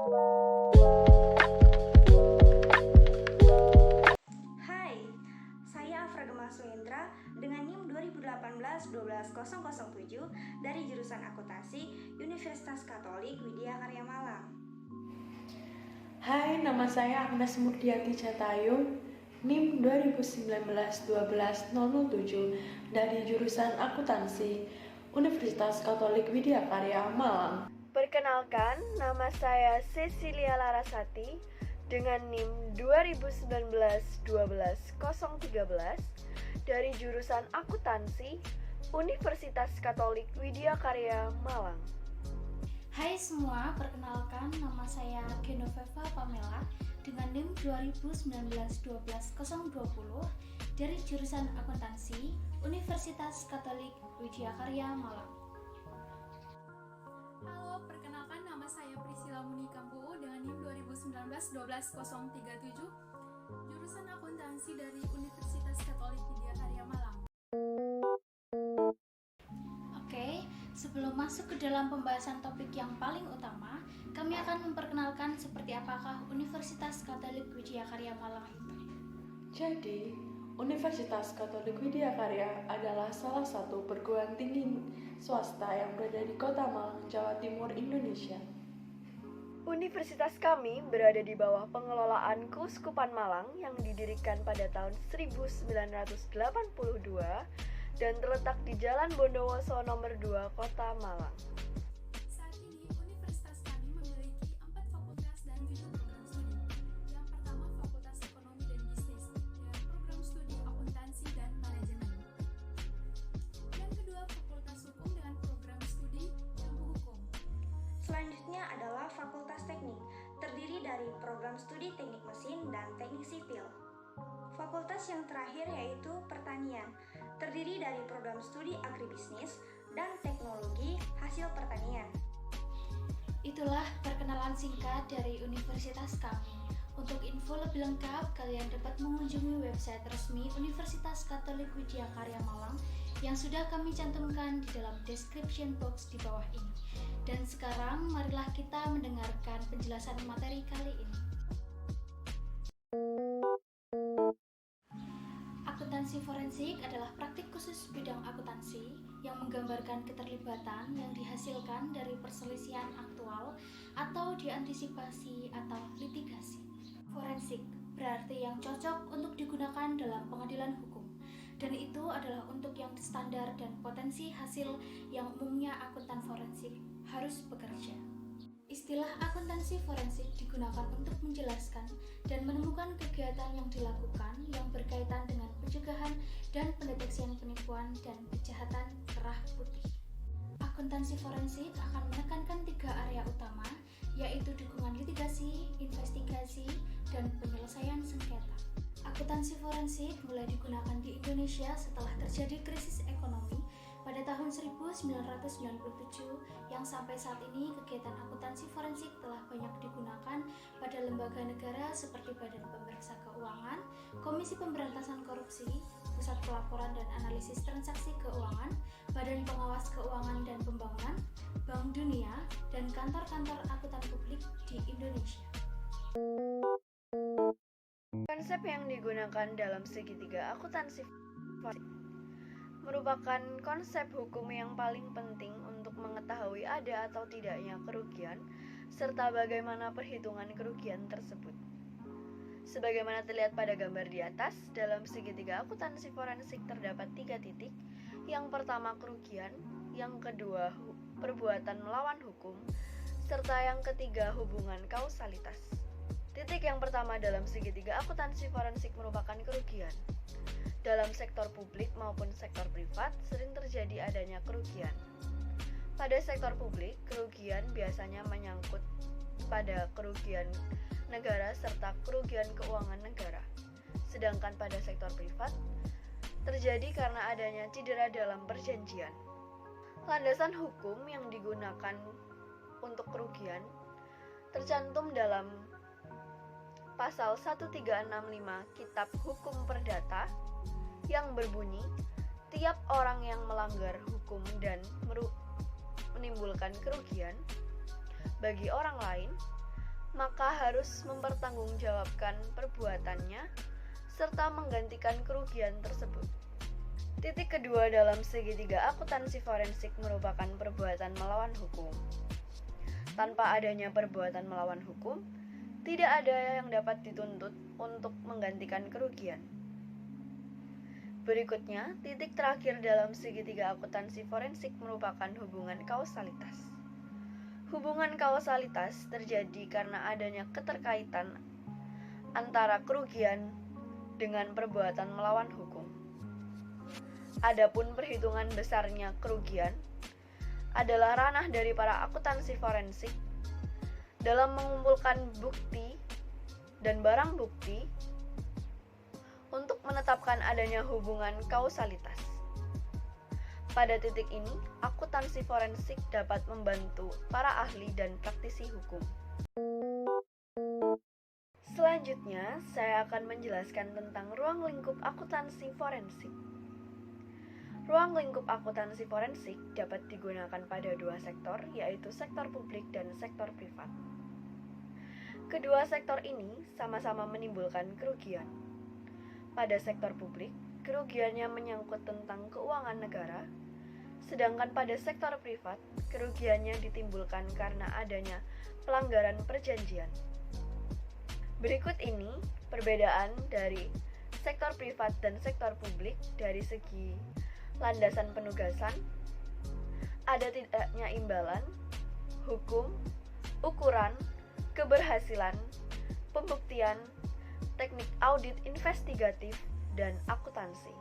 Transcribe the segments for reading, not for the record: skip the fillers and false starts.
Hai, saya Afra Gemma Suendra dengan NIM 2018-12007 dari jurusan Akuntansi Universitas Katolik Widya Karya Malang. Hai, nama saya Agnes Murdiati Jatayung, NIM 2019-12-007 dari jurusan Akuntansi Universitas Katolik Widya Karya Malang. Perkenalkan, nama saya Cecilia Larasati dengan NIM 2019-12-013 dari jurusan Akuntansi Universitas Katolik Widya Karya Malang. Hai semua, perkenalkan nama saya Genoveva Pamela dengan NIM 2019-12-020 dari jurusan Akuntansi Universitas Katolik Widya Karya Malang. Halo, perkenalkan nama saya Priscilla Munika Mpuu dengan NIM 2019-12-037 jurusan Akuntansi dari Universitas Katolik Widya Karya Malang. Oke, sebelum masuk ke dalam pembahasan topik yang paling utama, kami akan memperkenalkan seperti apakah Universitas Katolik Widya Karya Malang itu. Jadi, Universitas Katolik Widya Karya adalah salah satu perguruan tinggi swasta yang berada di Kota Malang, Jawa Timur, Indonesia. Universitas kami berada di bawah pengelolaan Keuskupan Malang yang didirikan pada tahun 1982 dan terletak di Jalan Bondowoso nomor 2, Kota Malang. Saat ini, universitas kami memiliki 4 fakultas dan 7 program studi. Yang pertama, Fakultas Ekonomi dan Bisnis dengan program studi Akuntansi dan Manajemen. Yang kedua, Fakultas Hukum dengan program studi Ilmu Hukum. Selanjutnya adalah Fakultas Teknik, terdiri dari program studi Teknik Mesin dan Teknik Sipil. Fakultas yang terakhir yaitu Pertanian, terdiri dari program studi Agribisnis dan Teknologi Hasil Pertanian. Itulah perkenalan singkat dari universitas kami. Untuk info lebih lengkap, kalian dapat mengunjungi website resmi Universitas Katolik Widya Karya Malang yang sudah kami cantumkan di dalam description box di bawah ini. Dan sekarang, marilah kita mendengarkan penjelasan materi kali ini. Akuntansi forensik adalah praktik khusus bidang akuntansi yang menggambarkan keterlibatan yang dihasilkan dari perselisihan aktual atau diantisipasi atau litigasi. Forensik berarti yang cocok untuk digunakan dalam pengadilan hukum, dan itu adalah untuk yang standar dan potensi hasil yang umumnya akuntan forensik harus bekerja. Istilah akuntansi forensik digunakan untuk menjelaskan dan menemukan kegiatan yang dilakukan yang berkaitan dengan pencegahan dan pendeteksian penipuan dan kejahatan kerah putih. Akuntansi forensik akan menekankan 3 area utama, yaitu dukungan litigasi, investigasi, dan penyelesaian sengketa. Akuntansi forensik mulai digunakan di Indonesia setelah terjadi krisis ekonomi pada tahun 1997 yang sampai saat ini kegiatan akuntansi forensik telah banyak digunakan pada lembaga negara seperti Badan Pemeriksa Keuangan, Komisi Pemberantasan Korupsi, Pusat Pelaporan dan Analisis Transaksi Keuangan, Badan Pengawas Keuangan dan Pembangunan, Bank Dunia, dan kantor-kantor akuntan publik di Indonesia. Konsep yang digunakan dalam segitiga akuntansi forensik merupakan konsep hukum yang paling penting untuk mengetahui ada atau tidaknya kerugian serta bagaimana perhitungan kerugian tersebut. Sebagaimana terlihat pada gambar di atas, dalam segitiga akuntansi forensik terdapat 3 titik. Yang pertama kerugian, yang kedua perbuatan melawan hukum, serta yang ketiga hubungan kausalitas. Titik yang pertama dalam segitiga akuntansi forensik merupakan kerugian. Dalam sektor publik maupun sektor privat sering terjadi adanya kerugian. Pada sektor publik, kerugian biasanya menyangkut pada kerugian negara serta kerugian keuangan negara. Sedangkan pada sektor privat, terjadi karena adanya cedera dalam perjanjian. Landasan hukum yang digunakan untuk kerugian tercantum dalam Pasal 1365 Kitab Hukum Perdata yang berbunyi, tiap orang yang melanggar hukum dan menimbulkan kerugian bagi orang lain, maka harus mempertanggungjawabkan perbuatannya serta menggantikan kerugian tersebut. Titik kedua dalam segitiga akuntansi forensik merupakan perbuatan melawan hukum. Tanpa adanya perbuatan melawan hukum, tidak ada yang dapat dituntut untuk menggantikan kerugian. Berikutnya, titik terakhir dalam segitiga akuntansi forensik merupakan hubungan kausalitas. Hubungan kausalitas terjadi karena adanya keterkaitan antara kerugian dengan perbuatan melawan hukum. Adapun perhitungan besarnya kerugian adalah ranah dari para akuntansi forensik dalam mengumpulkan bukti dan barang bukti untuk menetapkan adanya hubungan kausalitas. Pada titik ini, akuntansi forensik dapat membantu para ahli dan praktisi hukum. Selanjutnya, saya akan menjelaskan tentang ruang lingkup akuntansi forensik. Ruang lingkup akuntansi forensik dapat digunakan pada dua sektor, yaitu sektor publik dan sektor privat. Kedua sektor ini sama-sama menimbulkan kerugian. Pada sektor publik, kerugiannya menyangkut tentang keuangan negara, sedangkan pada sektor privat, kerugiannya ditimbulkan karena adanya pelanggaran perjanjian. Berikut ini perbedaan dari sektor privat dan sektor publik dari segi landasan penugasan, ada tidaknya imbalan, hukum, ukuran, keberhasilan, pembuktian, teknik audit investigatif, dan akuntansi.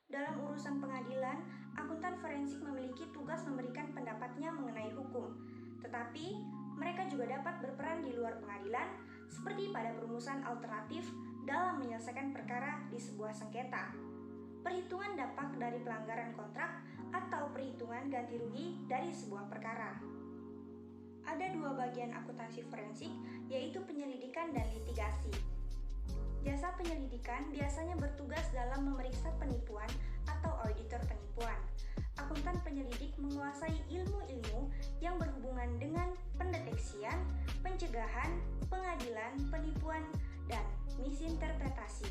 Dalam urusan pengadilan, akuntan forensik memiliki tugas memberikan pendapatnya mengenai hukum, tetapi mereka juga dapat berperan di luar pengadilan, seperti pada perumusan alternatif dalam menyelesaikan perkara di sebuah sengketa, perhitungan dampak dari pelanggaran kontrak, atau perhitungan ganti rugi dari sebuah perkara. Ada dua bagian akuntansi forensik, yaitu penyelidikan dan litigasi. Jasa penyelidikan biasanya bertugas dalam memeriksa penipuan atau auditor penipuan. Akuntan penyelidik menguasai ilmu-ilmu yang berhubungan dengan pendeteksian, pencegahan, pengadilan, penipuan, dan misinterpretasi.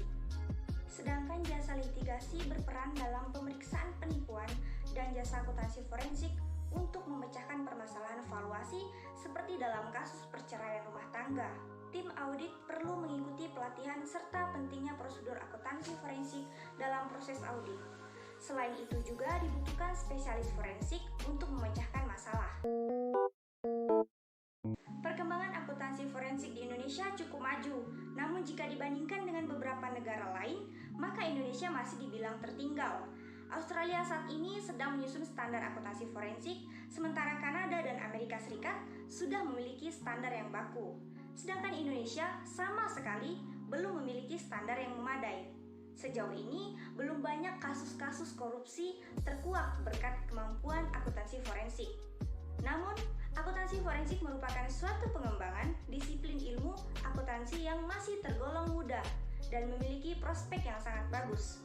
Sedangkan jasa litigasi berperan dalam pemeriksaan penipuan dan jasa akuntansi forensik untuk memecahkan permasalahan valuasi seperti dalam kasus perceraian rumah tangga. Tim audit perlu mengikuti pelatihan serta pentingnya prosedur akuntansi forensik dalam proses audit. Selain itu juga dibutuhkan spesialis forensik untuk memecahkan masalah. Perkembangan akuntansi forensik di Indonesia cukup maju, namun jika dibandingkan dengan beberapa negara lain, maka Indonesia masih dibilang tertinggal. Australia saat ini sedang menyusun standar akuntansi forensik, sementara Kanada dan Amerika Serikat sudah memiliki standar yang baku. Sedangkan Indonesia sama sekali belum memiliki standar yang memadai. Sejauh ini, belum banyak kasus-kasus korupsi terkuak berkat kemampuan akuntansi forensik. Namun, akuntansi forensik merupakan suatu pengembangan disiplin ilmu akuntansi yang masih tergolong muda dan memiliki prospek yang sangat bagus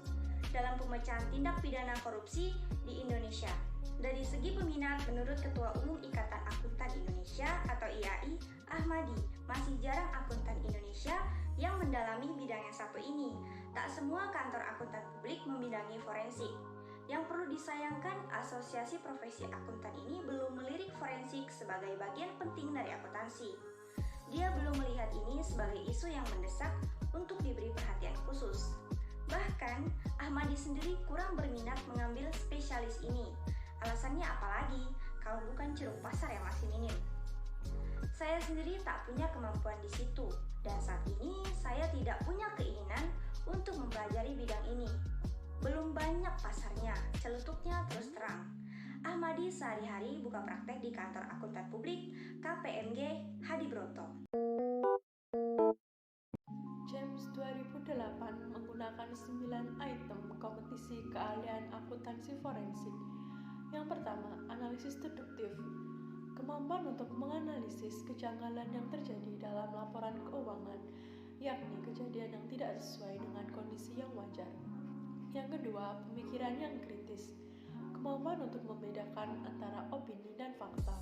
dalam pemecahan tindak pidana korupsi di Indonesia. Dari segi peminat, menurut Ketua Umum Ikatan Akuntan Indonesia atau IAI, Ahmadi, masih jarang akuntan Indonesia yang mendalami bidang yang satu ini. Tak semua kantor akuntan publik membidangi forensik. Yang perlu disayangkan, asosiasi profesi akuntan ini belum melirik forensik sebagai bagian penting dari akuntansi. Dia belum melihat ini sebagai isu yang mendesak untuk diberi perhatian khusus. Bahkan, Ahmadi sendiri kurang berminat mengambil spesialis ini. Alasannya apalagi kalau bukan ceruk pasar yang masih minim. Saya sendiri tak punya kemampuan di situ, dan saat ini saya tidak punya keinginan untuk mempelajari bidang ini. Belum banyak pasarnya, celetuknya terus terang. Ahmadi sehari-hari buka praktek di kantor akuntan publik KPMG Hadibroto. James 2008 menggunakan 9 item kompetisi keahlian akuntansi forensik. Yang pertama, analisis deduktif. Kemampuan untuk menganalisis kejanggalan yang terjadi dalam laporan keuangan, yakni kejadian yang tidak sesuai dengan kondisi yang wajar. Yang kedua, pemikiran yang kritis. Kemampuan untuk membedakan antara opini dan fakta.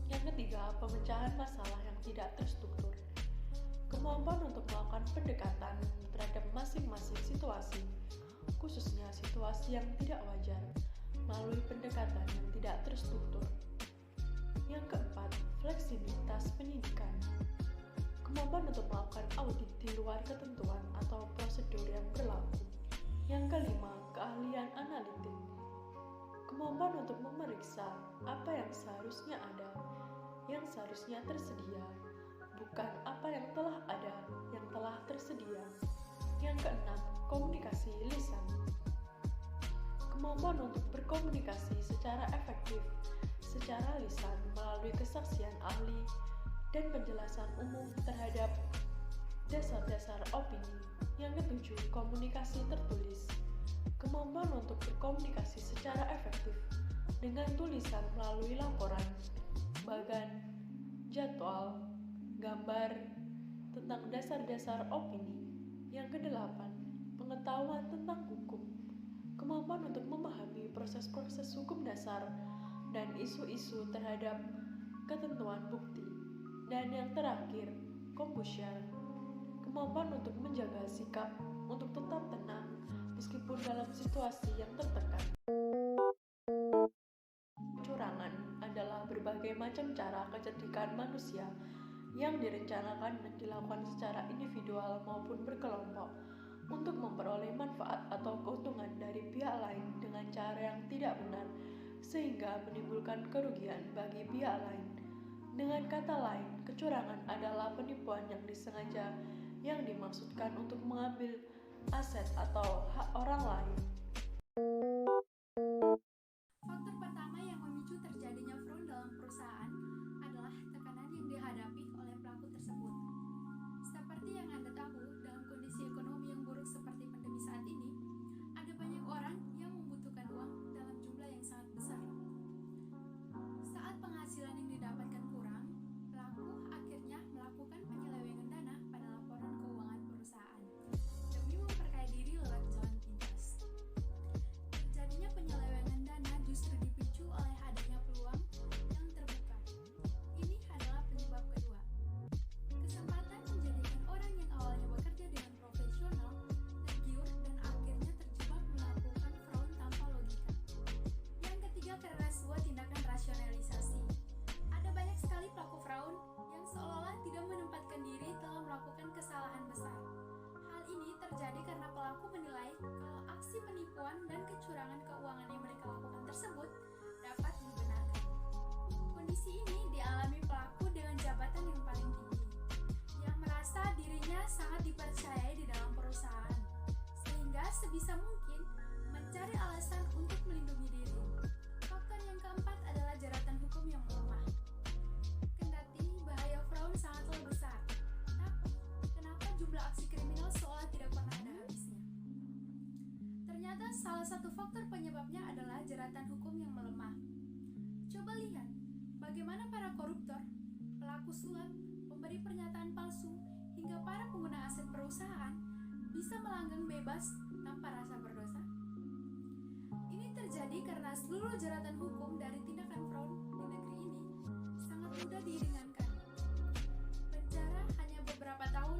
Yang ketiga, pemecahan masalah yang tidak terstruktur. Kemampuan untuk melakukan pendekatan terhadap masing-masing situasi, khususnya situasi yang tidak wajar, melalui pendekatan yang tidak terstruktur. Yang keempat, fleksibilitas pendidikan. Kemampuan untuk melakukan audit di luar ketentuan atau prosedur yang berlaku. Yang kelima, keahlian analitik. Kemampuan untuk memeriksa apa yang seharusnya ada, yang seharusnya tersedia, bukan apa yang telah ada, yang telah tersedia. Yang keenam, komunikasi lisan. Kemampuan untuk berkomunikasi secara efektif, secara lisan melalui kesaksian ahli dan penjelasan umum terhadap dasar-dasar opini. Yang ketujuh, komunikasi tertulis. Kemampuan untuk berkomunikasi secara efektif dengan tulisan melalui laporan, bagan, jadwal, gambar tentang dasar-dasar opini. Yang kedelapan, pengetahuan tentang hukum. Kemampuan untuk memahami proses-proses hukum dasar dan isu-isu terhadap ketentuan bukti. Dan yang terakhir, komposure. Kemampuan untuk menjaga sikap untuk tetap tenang meskipun dalam situasi yang tertekan. Kecurangan adalah berbagai macam cara kecerdikan manusia yang direncanakan dan dilakukan secara individual maupun berkelompok untuk memperoleh manfaat atau keuntungan dari pihak lain dengan cara yang tidak benar sehingga menimbulkan kerugian bagi pihak lain. Dengan kata lain, kecurangan adalah penipuan yang disengaja yang dimaksudkan untuk mengambil aset atau hak orang lain. Faktor pertama yang memicu terjadinya fraud dalam perusahaan adalah tekanan yang dihadapi oleh pelaku tersebut. Seperti yang Anda tahu, dalam kondisi ekonomi yang buruk seperti pandemi saat ini, ada banyak orang yang membutuhkan uang dalam jumlah yang sangat besar. Saat penghasilan yang didapatkan kurang, pelaku akhirnya melakukan penyelewengan dana pada laporan keuangan perusahaan demi memperkaya diri lewat jalan pintas. Terjadinya penyelewengan dana justru dipicu oleh adanya peluang yang terbuka. Ini adalah penyebab kedua. Kesempatan menjadikan orang yang awalnya bekerja dengan profesional tergiur dan akhirnya terjebak melakukan fraud tanpa logika. Yang ketiga, karena sebuah tindakan rasionalisasi. Ada banyak sekali pelaku fraud yang seolah-olah tidak menempatkan diri telah melakukan kesalahan besar. Hal ini terjadi karena pelaku menilai kalau aksi penipuan dan kecurangan keuangan yang mereka lakukan tersebut dapat dibenarkan. Kondisi ini dialami pelaku dengan jabatan yang paling tinggi, yang merasa dirinya sangat dipercayai di dalam perusahaan, sehingga sebisa mungkin mencari alasan untuk melindungi diri. Faktor yang keempat adalah jeratan hukum yang melemah. Kendati bahaya fraud sangatlah besar, tapi kenapa jumlah aksi kriminal seolah tidak pernah ada habisnya? Ternyata salah satu faktor penyebabnya adalah jeratan hukum yang melemah. Coba lihat, bagaimana para koruptor, pelaku sulap, pemberi pernyataan palsu, hingga para pengguna aset perusahaan bisa melanggang bebas tanpa rasa berdosa. Ini terjadi karena seluruh jeratan hukum dari tindakan fraud di negeri ini sangat mudah diringankan. Penjara hanya beberapa tahun,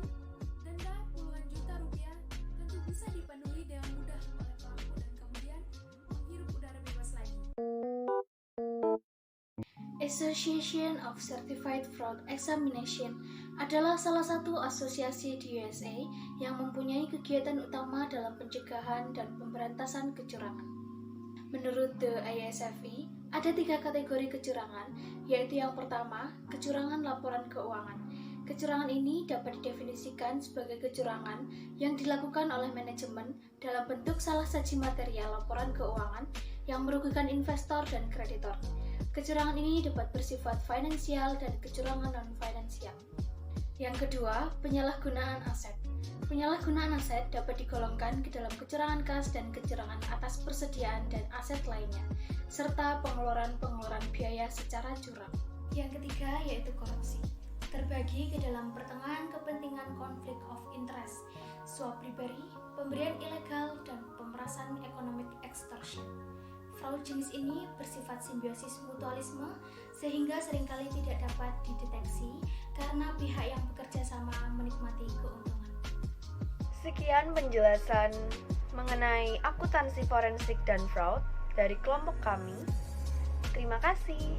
denda puluhan juta rupiah tentu bisa dipenuhi dengan mudah oleh pelaku dan kemudian menghirup udara bebas lagi. Association of Certified Fraud Examination adalah salah satu asosiasi di USA yang mempunyai kegiatan utama dalam pencegahan dan pemberantasan kecurangan. Menurut The ISFE, ada 3 kategori kecurangan, yaitu yang pertama, kecurangan laporan keuangan. Kecurangan ini dapat didefinisikan sebagai kecurangan yang dilakukan oleh manajemen dalam bentuk salah saji material laporan keuangan yang merugikan investor dan kreditor. Kecurangan ini dapat bersifat finansial dan kecurangan non-finansial. Yang kedua, penyalahgunaan aset. Penyalahgunaan aset dapat digolongkan ke dalam kecurangan kas dan kecurangan atas persediaan dan aset lainnya, serta pengeluaran biaya secara curang. Yang ketiga yaitu korupsi. Terbagi ke dalam pertengahan kepentingan konflik of interest, suap pribadi, pemberian ilegal, dan pemerasan economic extortion. Fraud jenis ini bersifat simbiosis mutualisme sehingga seringkali tidak dapat karena pihak yang bekerja sama menikmati keuntungan. Sekian penjelasan mengenai akuntansi forensik dan fraud dari kelompok kami. Terima kasih.